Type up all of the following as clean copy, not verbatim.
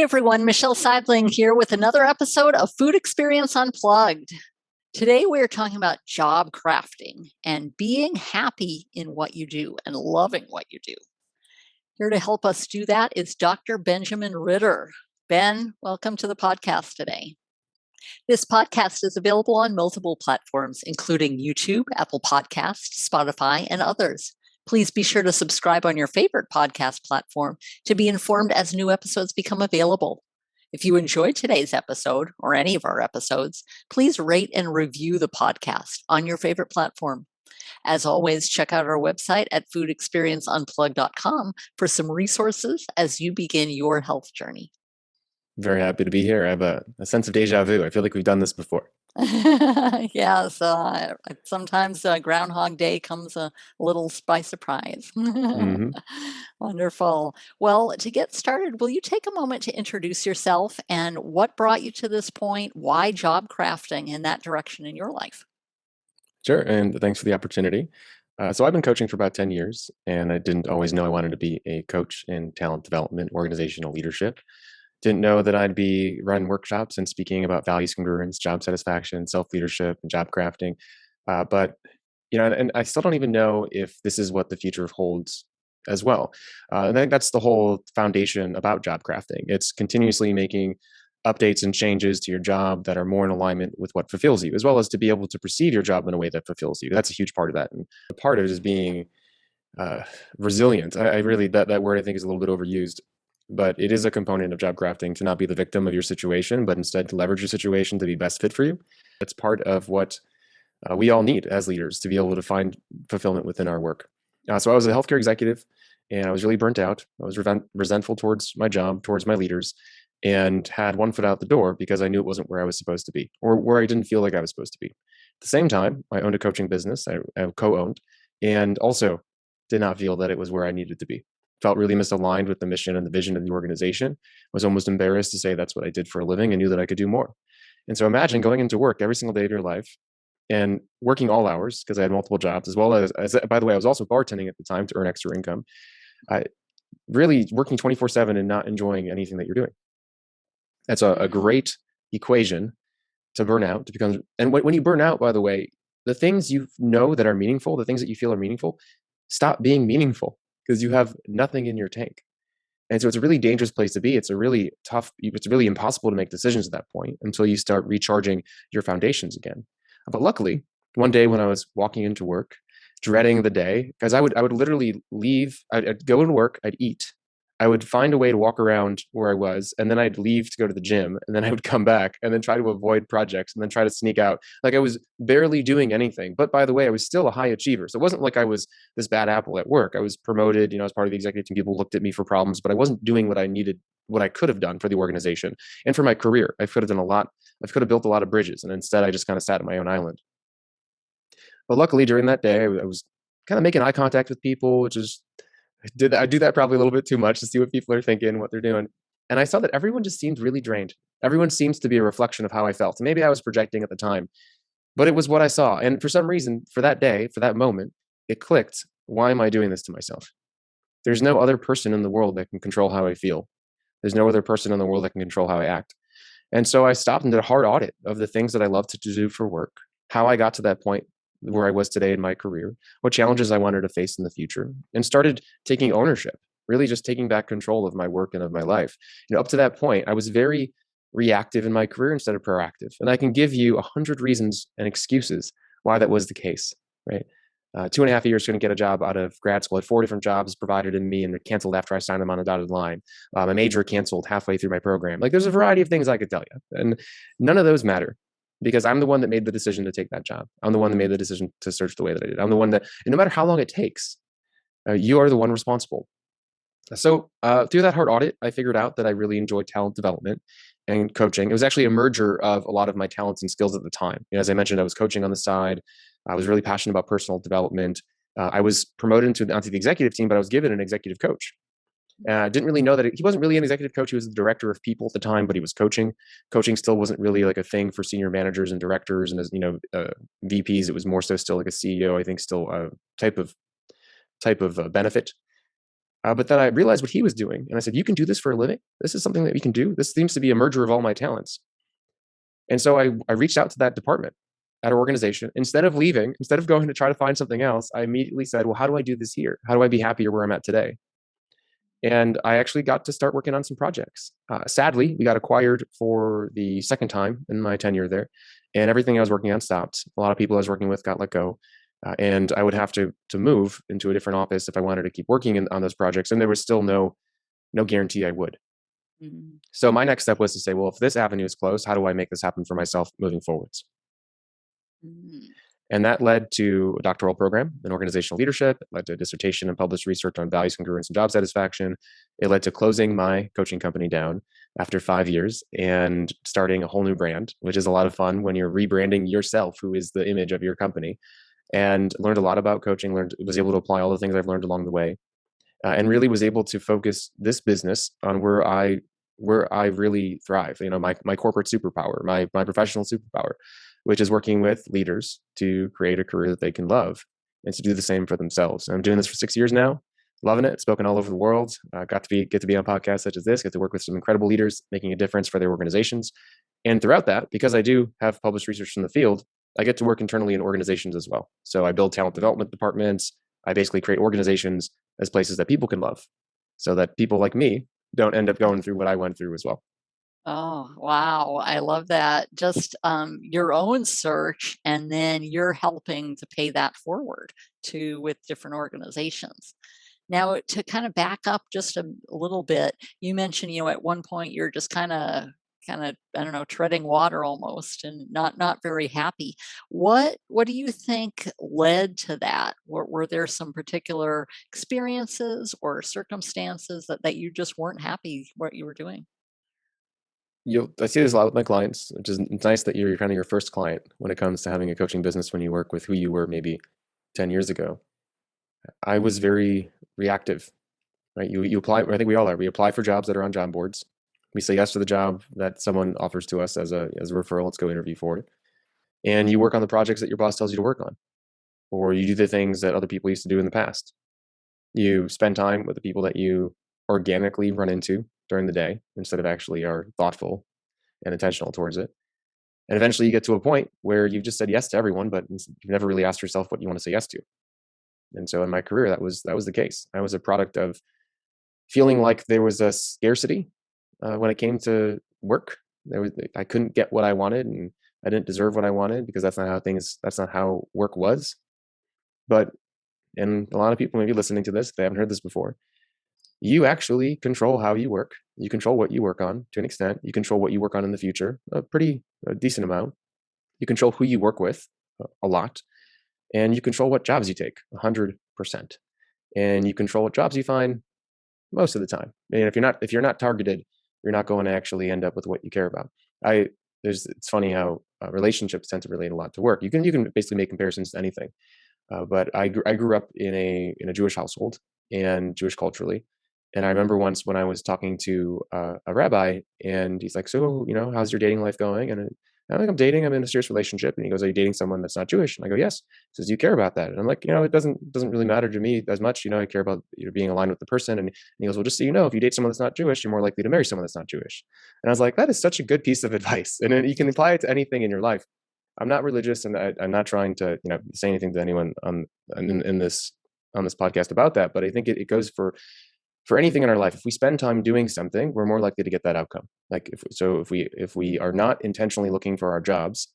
Hey everyone, Michelle Seidling here with another episode of Food Experience Unplugged. Today we're talking about job crafting and being happy in what you do and loving what you do. Here to help us do that is Dr. Benjamin Ritter. Ben, welcome to the podcast today. This podcast is available on multiple platforms, including YouTube, Apple Podcasts, Spotify, and others. Please be sure to subscribe on your favorite podcast platform to be informed as new episodes become available. If you enjoyed today's episode or any of our episodes, please rate and review the podcast on your favorite platform. As always, check out our website at foodexperienceunplugged.com for some resources as you begin your health journey. Very happy to be here. I have a sense of deja vu. I feel like we've done this before. Yes, sometimes Groundhog Day comes a little by surprise. Mm-hmm. Wonderful. Well, to get started, will you take a moment to introduce yourself and what brought you to this point? Why job crafting in that direction in your life? Sure, and thanks for the opportunity. So I've been coaching for about 10 years, and I didn't always know I wanted to be a coach in talent development, organizational leadership. Didn't know that I'd be running workshops and speaking about values congruence, job satisfaction, self-leadership, and job crafting. But and I still don't even know if this is what the future holds as well. And I think that's the whole foundation about job crafting. It's continuously making updates and changes to your job that are more in alignment with what fulfills you, as well as to be able to perceive your job in a way that fulfills you. That's a huge part of that. And a part of it is being resilient. I really, that word I think is a little bit overused. But it is a component of job crafting to not be the victim of your situation, but instead to leverage your situation to be best fit for you. It's part of what we all need as leaders to be able to find fulfillment within our work. So I was a healthcare executive, and I was really burnt out. I was resentful towards my job, towards my leaders, and had one foot out the door because I knew it wasn't where I was supposed to be, or where I didn't feel like I was supposed to be. At the same time, I owned a coaching business, I co-owned, and also did not feel that it was where I needed to be. Felt really misaligned with the mission and the vision of the organization. Was almost embarrassed to say that's what I did for a living, and knew that I could do more. And so imagine going into work every single day of your life and working all hours, because I had multiple jobs, as well as, by the way, I was also bartending at the time to earn extra income. Really working 24/7 and not enjoying anything that you're doing. That's a great equation to burn out, to become. And when you burn out, by the way, the things you know that are meaningful, the things that you feel are meaningful, stop being meaningful, because you have nothing in your tank. And so it's a really dangerous place to be. It's really impossible to make decisions at that point until you start recharging your foundations again. But luckily, one day when I was walking into work, dreading the day, because I would literally leave, I'd go into work, I'd eat, I would find a way to walk around where I was, and then I'd leave to go to the gym, and then I would come back and then try to avoid projects and then try to sneak out. Like I was barely doing anything. But by the way, I was still a high achiever. So it wasn't like I was this bad apple at work. I was promoted, as part of the executive team. People looked at me for problems, but I wasn't doing what I needed, what I could have done for the organization and for my career. I could have done a lot. I could have built a lot of bridges, and instead I just kind of sat on my own island. But luckily during that day, I was kind of making eye contact with people, which is, I do that probably a little bit too much to see what people are thinking, what they're doing. And I saw that everyone just seemed really drained. Everyone seems to be a reflection of how I felt. And maybe I was projecting at the time, but it was what I saw. And for some reason, for that day, for that moment, it clicked. Why am I doing this to myself? There's no other person in the world that can control how I feel. There's no other person in the world that can control how I act. And so I stopped and did a hard audit of the things that I love to do for work, how I got to that point where I was today in my career, what challenges I wanted to face in the future, and started taking ownership, really just taking back control of my work and of my life. Up to that point, I was very reactive in my career instead of proactive. And I can give you 100 reasons and excuses why that was the case, right? 2.5 years couldn't get a job out of grad school. I had 4 different jobs provided in me and they're canceled after I signed them on a dotted line. A major canceled halfway through my program. Like there's a variety of things I could tell you. And none of those matter, because I'm the one that made the decision to take that job. I'm the one that made the decision to search the way that I did. I'm the one that, and no matter how long it takes, you are the one responsible. So through that hard audit, I figured out that I really enjoyed talent development and coaching. It was actually a merger of a lot of my talents and skills at the time. As I mentioned, I was coaching on the side. I was really passionate about personal development. I was promoted onto the executive team, but I was given an executive coach. I didn't really know that he wasn't really an executive coach. He was the director of people at the time, but he was coaching. Coaching still wasn't really like a thing for senior managers and directors and VPs. It was more so still like a CEO. I think still a type of benefit. But then I realized what he was doing. And I said, you can do this for a living? This is something that we can do? This seems to be a merger of all my talents. And so I reached out to that department at our organization. Instead of leaving, instead of going to try to find something else, I immediately said, well, how do I do this here? How do I be happier where I'm at today? And I actually got to start working on some projects. Sadly, we got acquired for the second time in my tenure there, and everything I was working on stopped. A lot of people I was working with got let go, and I would have to move into a different office if I wanted to keep working on those projects. And there was still no guarantee I would. Mm. So my next step was to say, well, if this avenue is closed, how do I make this happen for myself moving forwards? Mm. And that led to a doctoral program in organizational leadership. It led to a dissertation and published research on values, congruence, and job satisfaction. It led to closing my coaching company down after 5 years and starting a whole new brand, which is a lot of fun when you're rebranding yourself, who is the image of your company. And learned a lot about coaching, was able to apply all the things I've learned along the way, and really was able to focus this business on where I really thrive. My corporate superpower, my professional superpower, which is working with leaders to create a career that they can love and to do the same for themselves. And I'm doing this for 6 years now, loving it. Spoken all over the world. Get to be on podcasts such as this. Get to work with some incredible leaders, making a difference for their organizations. And throughout that, because I do have published research in the field, I get to work internally in organizations as well. So I build talent development departments. I basically create organizations as places that people can love, so that people like me don't end up going through what I went through as well. Oh, wow. I love that. Just your own search, and then you're helping to pay that forward to with different organizations. Now, to kind of back up just a little bit, you mentioned, at one point you're just kind of, I don't know, treading water almost and not very happy. What do you think led to that? Were there some particular experiences or circumstances that you just weren't happy what you were doing? I see this a lot with my clients, which is it's nice that you're kind of your first client when it comes to having a coaching business when you work with who you were maybe 10 years ago. I was very reactive, right? You apply, I think we all are. We apply for jobs that are on job boards. We say yes to the job that someone offers to us as a referral. Let's go interview for it. And you work on the projects that your boss tells you to work on, or you do the things that other people used to do in the past. You spend time with the people that you organically run into during the day instead of actually are thoughtful and intentional towards it. And eventually you get to a point where you've just said yes to everyone, but you've never really asked yourself what you want to say yes to. And so in my career, that was the case. I was a product of feeling like there was a scarcity when it came to work. I couldn't get what I wanted, and I didn't deserve what I wanted because that's not how work was. But and a lot of people may be listening to this, if they haven't heard this before, you actually control how you work. You control what you work on to an extent. You control what you work on in the future, a decent amount. You control who you work with a lot, and you control what jobs you take 100%. And you control what jobs you find most of the time. And if you're not targeted, you're not going to actually end up with what you care about. It's funny how relationships tend to relate a lot to work. You can basically make comparisons to anything. But I grew up in a Jewish household and Jewish culturally. And I remember once when I was talking to a rabbi, and he's like, "So, how's your dating life going?" And I'm like, I'm in a serious relationship." And he goes, "Are you dating someone that's not Jewish?" And I go, "Yes." He says, "Do you care about that?" And I'm like, "It doesn't really matter to me as much. I care about being aligned with the person." And he goes, "Well, just so you know, if you date someone that's not Jewish, you're more likely to marry someone that's not Jewish." And I was like, that is such a good piece of advice. And then you can apply it to anything in your life. I'm not religious, and I'm not trying to say anything to anyone in this on this podcast about that. But I think it goes for anything in our life. If we spend time doing something, we're more likely to get that outcome. Like if we are not intentionally looking for our jobs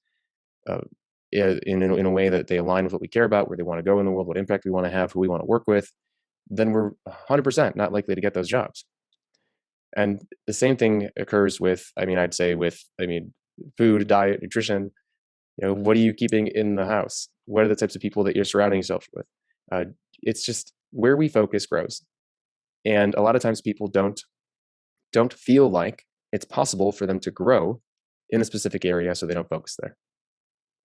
uh, in a way that they align with what we care about, where they want to go in the world, what impact we want to have, who we want to work with, then we're 100% not likely to get those jobs. And the same thing occurs with, I'd say food, diet, nutrition. What are you keeping in the house? What are the types of people that you're surrounding yourself with? It's just where we focus grows. And a lot of times people don't feel like it's possible for them to grow in a specific area, so they don't focus there.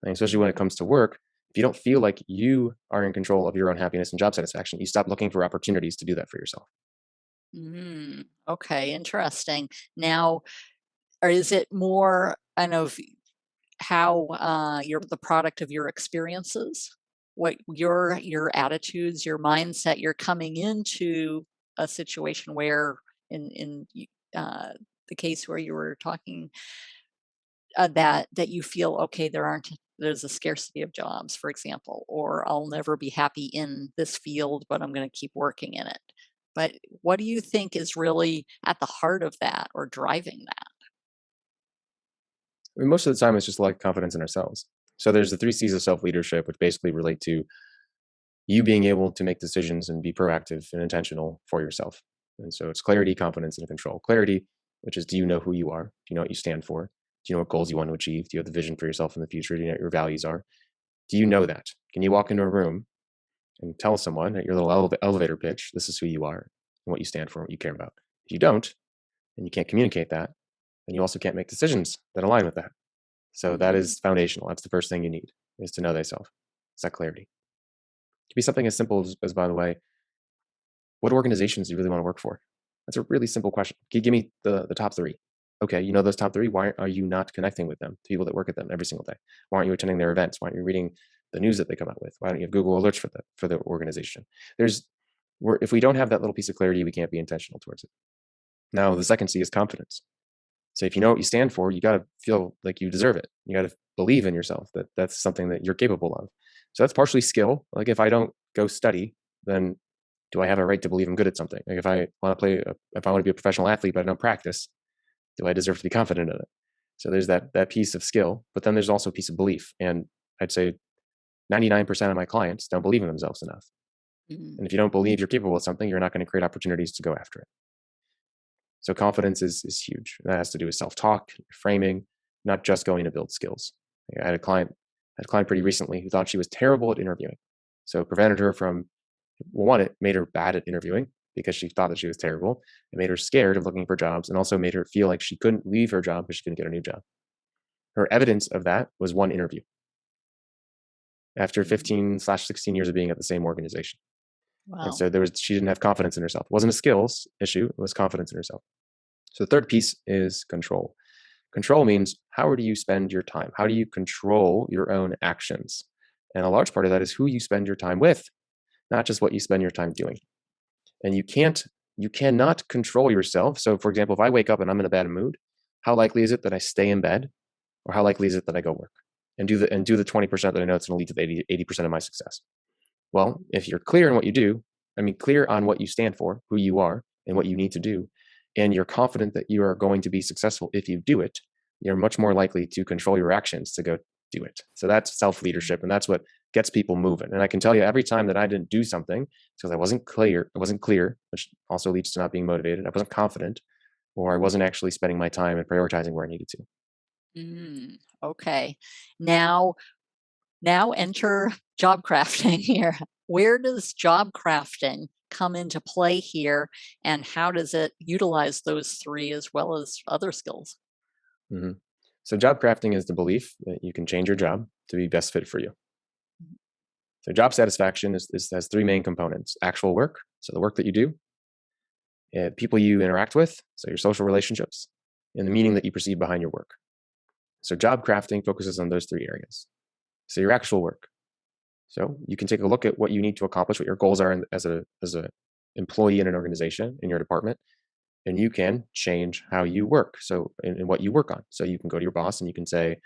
And especially when it comes to work, if you don't feel like you are in control of your own happiness and job satisfaction, you stop looking for opportunities to do that for yourself. Okay, interesting. Now, or is it more, I know, how you're the product of your experiences, what your attitudes, your mindset, you're coming into a situation where in the case where you were talking that you feel, okay, there's a scarcity of jobs, for example, or I'll never be happy in this field, but I'm going to keep working in it. But what do you think is really at the heart of that or driving that? I mean, most of the time, it's just lack of confidence in ourselves. So there's the 3 C's of self-leadership, which basically relate to you being able to make decisions and be proactive and intentional for yourself. And so it's clarity, confidence, and control. Clarity, which is, do you know who you are? Do you know what you stand for? Do you know what goals you want to achieve? Do you have the vision for yourself in the future? Do you know what your values are? Do you know that? Can you walk into a room and tell someone at your little elevator pitch, this is who you are and what you stand for and what you care about? If you don't, and you can't communicate that, then you also can't make decisions that align with that. So that Mm-hmm. is foundational. That's the first thing you need, is to know thyself. It's that clarity. It could be something as simple as, by the way, what organizations do you really want to work for? That's a really simple question. Can you give me the top 3? Okay, you know those top 3. Why are you not connecting with them, people that work at them every single day? Why aren't you attending their events? Why aren't you reading the news that they come out with? Why don't you have Google alerts for the organization? If we don't have that little piece of clarity, we can't be intentional towards it. Now, the second C is confidence. So if you know what you stand for, you got to feel like you deserve it. You got to believe in yourself that that's something that you're capable of. So that's partially skill. Like if I don't go study, then do I have a right to believe I'm good at something? Like if I want to be a professional athlete, but I don't practice, do I deserve to be confident in it? So there's that piece of skill, but then there's also a piece of belief. And I'd say 99% of my clients don't believe in themselves enough. Mm-hmm. And if you don't believe you're capable of something, you're not going to create opportunities to go after it. So confidence is huge. That has to do with self-talk, framing, not just going to build skills. I had a client pretty recently who thought she was terrible at interviewing. So it prevented her from, well, one, it made her bad at interviewing because she thought that she was terrible. It made her scared of looking for jobs and also made her feel like she couldn't leave her job because she couldn't get a new job. Her evidence of that was one interview after 15/16 years of being at the same organization. And Wow. so she didn't have confidence in herself. It wasn't a skills issue, it was confidence in herself. So the third piece is control. Control means, how do you spend your time? How do you control your own actions? And a large part of that is who you spend your time with, not just what you spend your time doing. And you cannot control yourself. So for example, if I wake up and I'm in a bad mood, how likely is it that I stay in bed? Or how likely is it that I go work and do the 20% that I know it's going to lead to the 80% of my success? Well, if you're clear on what you do, clear on what you stand for, who you are, and what you need to do, and you're confident that you are going to be successful if you do it, you're much more likely to control your actions to go do it. So that's self-leadership, and that's what gets people moving. And I can tell you, every time that I didn't do something because I wasn't clear, which also leads to not being motivated. I wasn't confident, or I wasn't actually spending my time and prioritizing where I needed to. Okay. Now enter job crafting here. Where does job crafting come into play here, and how does it utilize those 3 as well as other skills? Mm-hmm. So job crafting is the belief that you can change your job to be best fit for you. So job satisfaction has 3 main components: actual work, so the work that you do, people you interact with, so your social relationships, and the meaning that you perceive behind your work. So job crafting focuses on those 3 areas. So your actual work. So you can take a look at what you need to accomplish, what your goals are as a employee in an organization, in your department, and you can change how you work. So in what you work on. So you can go to your boss and you can say,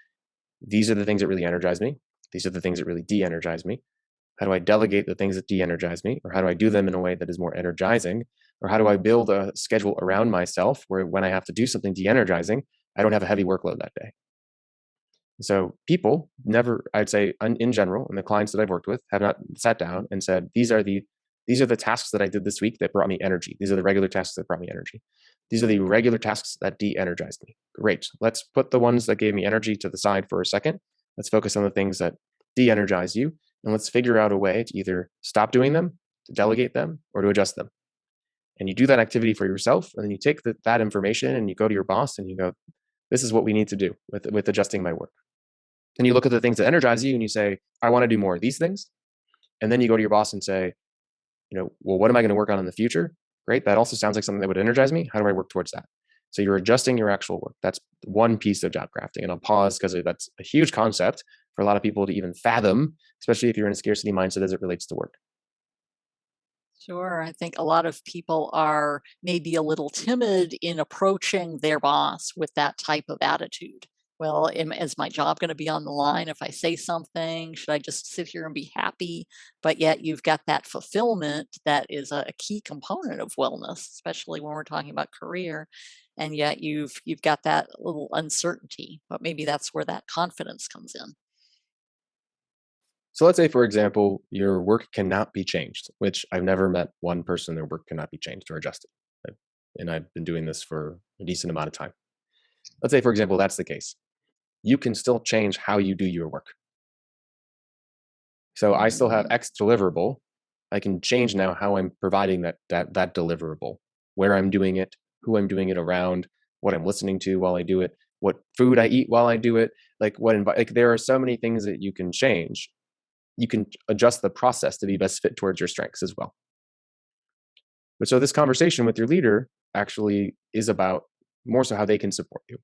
these are the things that really energize me. These are the things that really de-energize me. How do I delegate the things that de-energize me? Or how do I do them in a way that is more energizing? Or how do I build a schedule around myself where when I have to do something de-energizing, I don't have a heavy workload that day? So people never, I'd say in general, and the clients that I've worked with have not sat down and said, these are the tasks that I did this week that brought me energy. These are the regular tasks that brought me energy. These are the regular tasks that de-energized me. Great. Let's put the ones that gave me energy to the side for a second. Let's focus on the things that de-energize you. And let's figure out a way to either stop doing them, to delegate them, or to adjust them. And you do that activity for yourself. And then you take that information and you go to your boss and you go, this is what we need to do with adjusting my work. Then you look at the things that energize you and you say, I want to do more of these things. And then you go to your boss and say, well, what am I going to work on in the future? Great. That also sounds like something that would energize me. How do I work towards that? So you're adjusting your actual work. That's one piece of job crafting. And I'll pause because that's a huge concept for a lot of people to even fathom, especially if you're in a scarcity mindset as it relates to work. Sure. I think a lot of people are maybe a little timid in approaching their boss with that type of attitude. Well, is my job going to be on the line if I say something? Should I just sit here and be happy? But yet you've got that fulfillment that is a key component of wellness, especially when we're talking about career. And yet you've got that little uncertainty. But maybe that's where that confidence comes in. So let's say, for example, your work cannot be changed, which I've never met one person their work cannot be changed or adjusted. And I've been doing this for a decent amount of time. Let's say, for example, that's the case. You can still change how you do your work. So I still have Mm, X deliverable. I can change now how I'm providing that deliverable, where I'm doing it, who I'm doing it around, what I'm listening to while I do it, what food I eat while I do it. Like there are so many things that you can change. You can adjust the process to be best fit towards your strengths as well. But so this conversation with your leader actually is about more so how they can support you.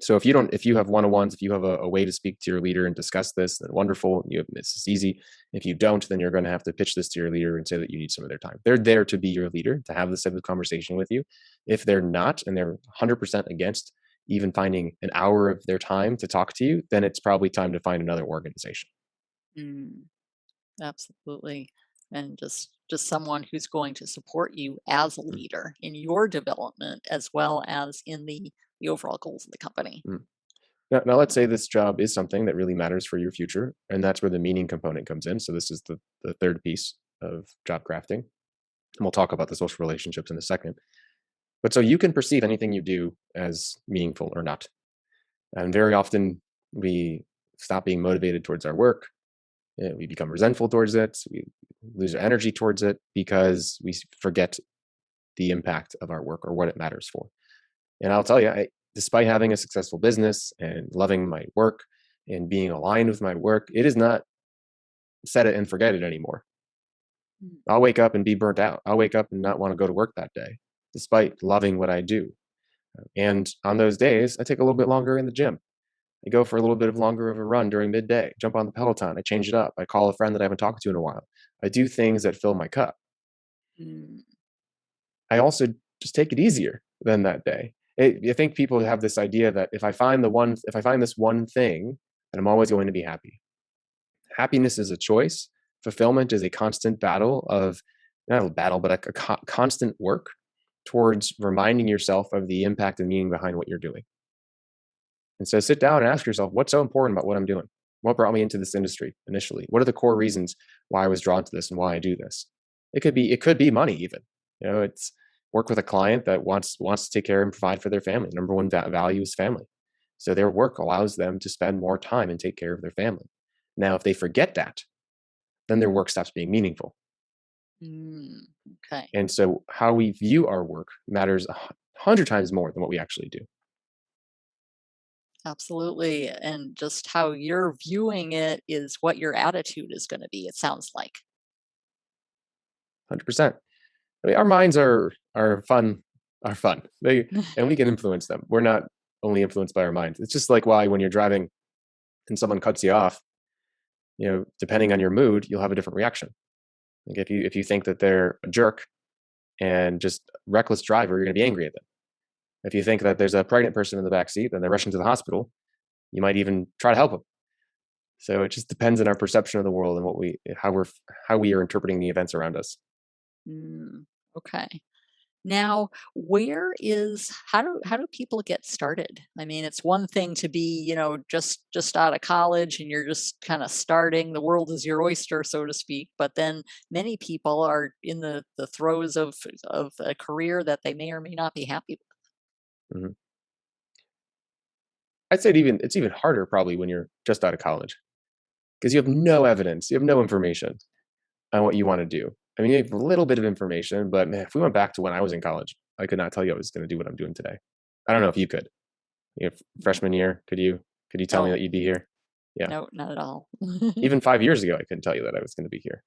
So if you have one-on-ones, if you have a way to speak to your leader and discuss this, then wonderful. This is easy. If you don't, then you're going to have to pitch this to your leader and say that you need some of their time. They're there to be your leader, to have this type of conversation with you. If they're not, and they're 100% against even finding an hour of their time to talk to you, then it's probably time to find another organization. mm. Absolutely. And just someone who's going to support you as a Mm, leader in your development as well as in the overall goals of the company. mm. Now, let's say this job is something that really matters for your future, and that's where the meaning component comes in. So this is the third piece of job crafting. And we'll talk about the social relationships in a second. But so you can perceive anything you do as meaningful or not. And very often we stop being motivated towards our work. We become resentful towards it. We lose our energy towards it because we forget the impact of our work or what it matters for. And I'll tell you, despite having a successful business and loving my work and being aligned with my work, it is not set it and forget it anymore. Mm, I'll wake up and be burnt out. I'll wake up and not want to go to work that day, despite loving what I do. And on those days, I take a little bit longer in the gym. I go for a little bit of longer of a run during midday, jump on the Peloton, I change it up. I call a friend that I haven't talked to in a while. I do things that fill my cup. mm, I also just take it easier than that day. I think people have this idea that if I find this one thing, then I'm always going to be happy. Happiness is a choice. Fulfillment is a constant battle of, not a battle, but constant work towards reminding yourself of the impact and meaning behind what you're doing. And so sit down and ask yourself, what's so important about what I'm doing? What brought me into this industry initially? What are the core reasons why I was drawn to this and why I do this? It could be money even. It's work with a client that wants to take care and provide for their family. Number one value is family. So their work allows them to spend more time and take care of their family. Now, if they forget that, then their work stops being meaningful. mm. Okay. And so how we view our work matters 100 times more than what we actually do. Absolutely. And just how you're viewing it is what your attitude is going to be, it sounds like. 100%. I mean, our minds are fun, are fun. And we can influence them. We're not only influenced by our minds. It's just like why when you're driving and someone cuts you off, depending on your mood, you'll have a different reaction. Like if you think that they're a jerk and just reckless driver, you're going to be angry at them. If you think that there's a pregnant person in the back seat and they're rushing to the hospital, you might even try to help them. So it just depends on our perception of the world and how we are interpreting the events around us. Mm, okay. Now, how do people get started? I mean, it's one thing to be, just out of college and you're just kind of starting, the world is your oyster, so to speak. But then many people are in the throes of a career that they may or may not be happy with. Mhm. I'd say it's even harder probably when you're just out of college because you have no evidence, you have no information on what you want to do. I mean, you have a little bit of information, but man, if we went back to when I was in college, I could not tell you I was going to do what I'm doing today. I don't know if you could. Mm. Freshman year, could you tell me No, that you'd be here? Yeah. no, not at all. Even 5 years ago, I couldn't tell you that I was going to be here.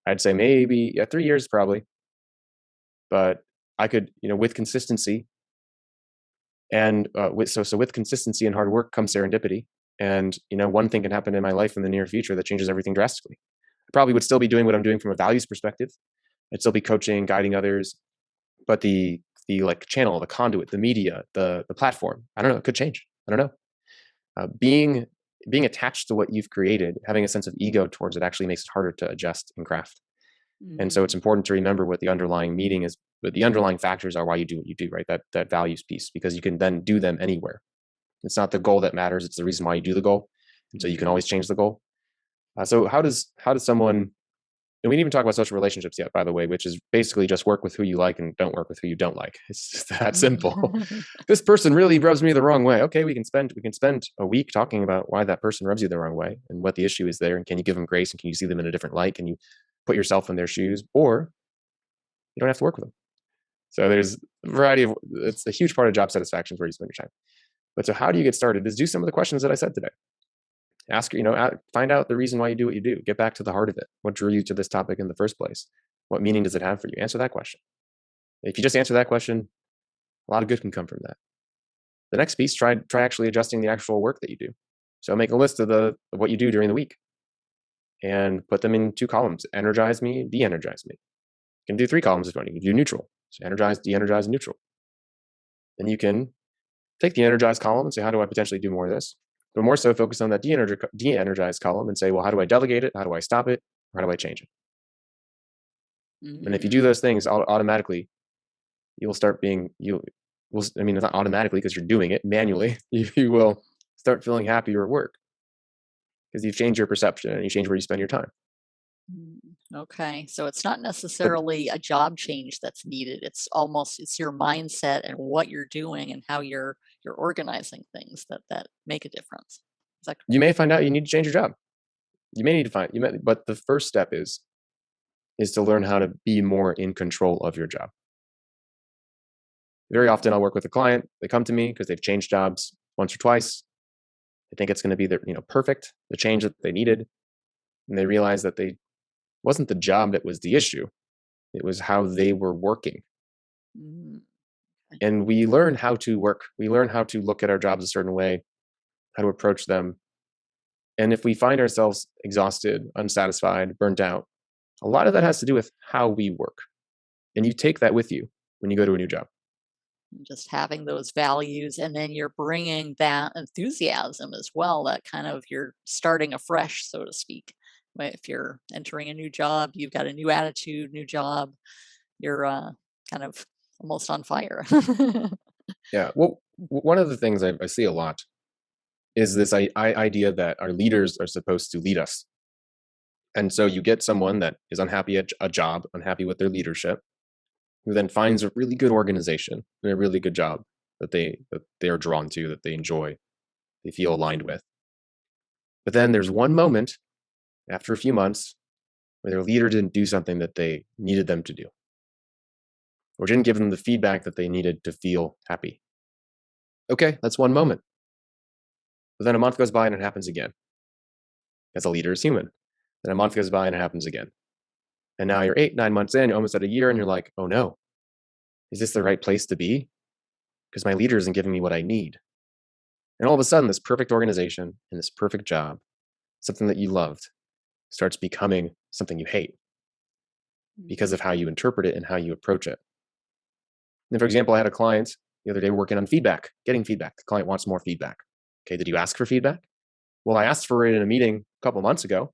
I'd say maybe, yeah, 3 years probably, but I could, with consistency and with consistency and hard work comes serendipity. And one thing can happen in my life in the near future that changes everything drastically. I probably would still be doing what I'm doing from a values perspective, I'd still be coaching, guiding others, but the like channel, the conduit, the media, the platform, I don't know, it could change. I don't know. Being attached to what you've created, having a sense of ego towards it actually makes it harder to adjust and craft. And so it's important to remember what the underlying meaning is, what the underlying factors are why you do what you do, right? That values piece, because you can then do them anywhere. It's not the goal that matters; it's the reason why you do the goal. And so you can always change the goal. So how does someone? And we didn't even talk about social relationships yet, by the way, which is basically just work with who you like and don't work with who you don't like. It's just that simple. This person really rubs me the wrong way. Okay, we can spend a week talking about why that person rubs you the wrong way and what the issue is there, and can you give them grace, and can you see them in a different light? Can you put yourself in their shoes, or you don't have to work with them. So there's a variety of, it's a huge part of job satisfaction where you spend your time. But so how do you get started? Is do some of the questions that I said today. Ask, find out the reason why you do what you do. Get back to the heart of it. What drew you to this topic in the first place? What meaning does it have for you? Answer that question. If you just answer that question, a lot of good can come from that. The next piece, try actually adjusting the actual work that you do. So make a list of what you do during the week and put them in 2 columns: energize me, de-energize me. You can do 3 columns if you want. You can do neutral. So energize, de-energize, and neutral. Then you can take the energize column and say, how do I potentially do more of this? But more so focus on that de-energize column and say, well, how do I delegate it? How do I stop it? Or how do I change it? And if you do those things, automatically, you'll start being, I mean, it's not automatically because you're doing it manually. You will start feeling happier at work because you've changed your perception and you change where you spend your time. Okay, so it's not But necessarily a job change that's needed. It's your mindset and what you're doing and how you're organizing things that make a difference. Is that you may find out you need to change your job. You may need to but the first step is to learn how to be more in control of your job. Very often I'll work with a client. They come to me because they've changed jobs once or twice. They think it's going to be perfect, the change that they needed. And they realize that wasn't the job that was the issue. It was how they were working. Mm, okay. And we learn how to work. We learn how to look at our jobs a certain way, how to approach them. And if we find ourselves exhausted, unsatisfied, burnt out, a lot of that has to do with how we work. And you take that with you when you go to a new job. Just having those values, and then you're bringing that enthusiasm as well, that kind of you're starting afresh, so to speak. If you're entering a new job, you've got a new attitude, new job, you're kind of almost on fire. Yeah. Well, one of the things I see a lot is this idea that our leaders are supposed to lead us. And so you get someone that is unhappy at a job, unhappy with their leadership, who then finds a really good organization and a really good job that they are drawn to, that they enjoy, they feel aligned with. But then there's one moment after a few months where their leader didn't do something that they needed them to do, or didn't give them the feedback that they needed to feel happy. Okay, that's one moment. But then a month goes by and it happens again. As a leader is human. Then a month goes by and it happens again. And now you're 8, 9 months in, you're almost at a year, and you're like, oh no, is this the right place to be? Because my leader isn't giving me what I need. And all of a sudden, this perfect organization and this perfect job, something that you loved, starts becoming something you hate because of how you interpret it and how you approach it. And for example, I had a client the other day working on feedback, getting feedback. The client wants more feedback. Okay, did you ask for feedback? Well, I asked for it in a meeting a couple months ago.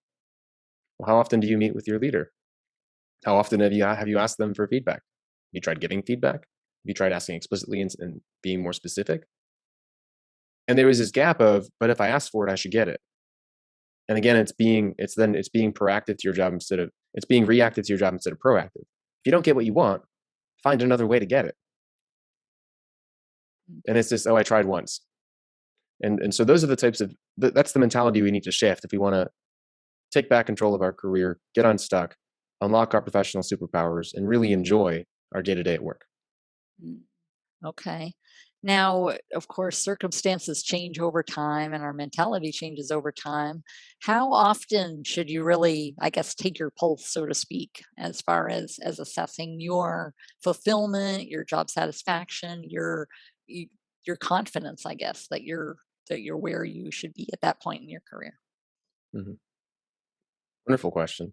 Well, how often do you meet with your leader? How often have you asked them for feedback? Have you tried giving feedback? Have you tried asking explicitly and being more specific? And there was this gap of, but if I ask for it, I should get it. And again, it's being proactive to your job it's being reactive to your job instead of proactive. If you don't get what you want, find another way to get it. And it's just, oh, I tried once. And so those are the types of, that's the mentality we need to shift if we want to take back control of our career, get unstuck, unlock our professional superpowers, and really enjoy our day-to-day at work. Mm, okay. Now, of course, circumstances change over time and our mentality changes over time. How often should you really, I guess, take your pulse, so to speak, as far as assessing your fulfillment, your job satisfaction, your confidence, I guess, that you're where you should be at that point in your career? Mhm. Wonderful question.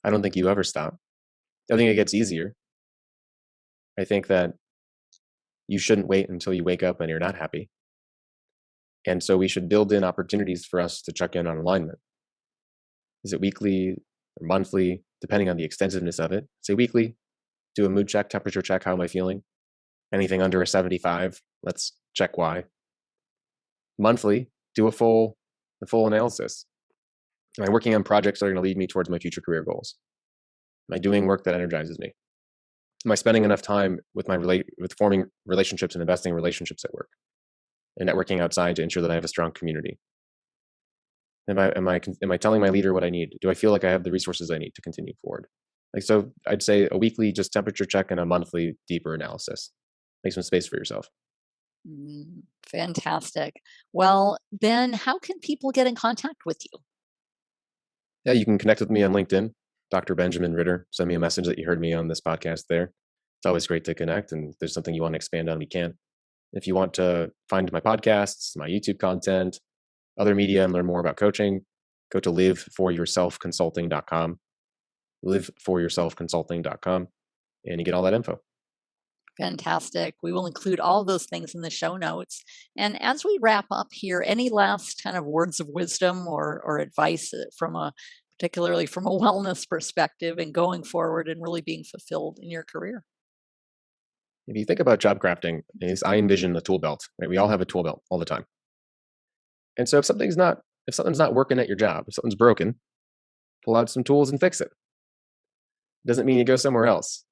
I don't think you ever stop. I think it gets easier. I think that you shouldn't wait until you wake up and you're not happy. And so we should build in opportunities for us to check in on alignment. Is it weekly or monthly, depending on the extensiveness of it? Say weekly, do a mood check, temperature check. How am I feeling? Anything under a 75, let's check why. Monthly, do a full analysis. Am I working on projects that are going to lead me towards my future career goals? Am I doing work that energizes me? Am I spending enough time with with forming relationships and investing in relationships at work and networking outside to ensure that I have a strong community? Am I telling my leader what I need? Do I feel like I have the resources I need to continue forward? So I'd say a weekly just temperature check and a monthly deeper analysis. Make some space for yourself. Fantastic. Well, Ben, how can people get in contact with you? Yeah, you can connect with me on LinkedIn, Dr. Benjamin Ritter. Send me a message that you heard me on this podcast there. It's always great to connect, and if there's something you want to expand on, we can. If you want to find my podcasts, my YouTube content, other media, and learn more about coaching, go to liveforyourselfconsulting.com, liveforyourselfconsulting.com, and you get all that info. Fantastic. We will include all those things in the show notes. And as we wrap up here, any last kind of words of wisdom or advice particularly from a wellness perspective and going forward and really being fulfilled in your career? If you think about job crafting, I envision a tool belt. Right? We all have a tool belt all the time. And so if something's not working at your job, if something's broken, pull out some tools and fix it. Doesn't mean you go somewhere else.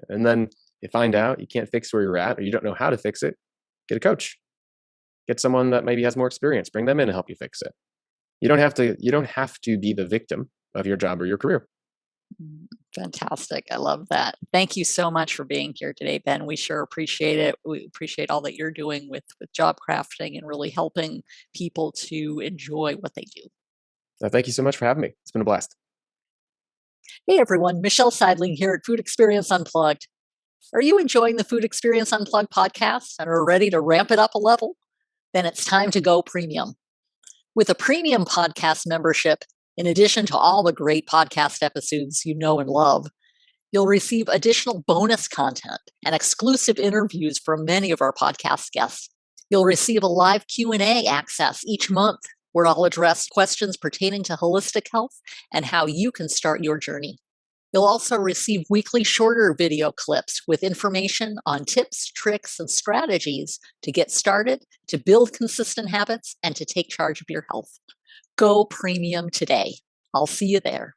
And then you find out you can't fix where you're at, or you don't know how to fix it, get a coach. Get someone that maybe has more experience. Bring them in to help you fix it. You don't have to be the victim of your job or your career. Fantastic. I love that. Thank you so much for being here today, Ben. We sure appreciate it. We appreciate all that you're doing with job crafting and really helping people to enjoy what they do. Thank you so much for having me. It's been a blast. Hey, everyone. Michelle Seidling here at Food Experience Unplugged. Are you enjoying the Food Experience Unplugged podcast and are ready to ramp it up a level? Then it's time to go premium. With a premium podcast membership, in addition to all the great podcast episodes you know and love, you'll receive additional bonus content and exclusive interviews from many of our podcast guests. You'll receive a live Q&A access each month where I'll address questions pertaining to holistic health and how you can start your journey. You'll also receive weekly shorter video clips with information on tips, tricks, and strategies to get started, to build consistent habits, and to take charge of your health. Go premium today. I'll see you there.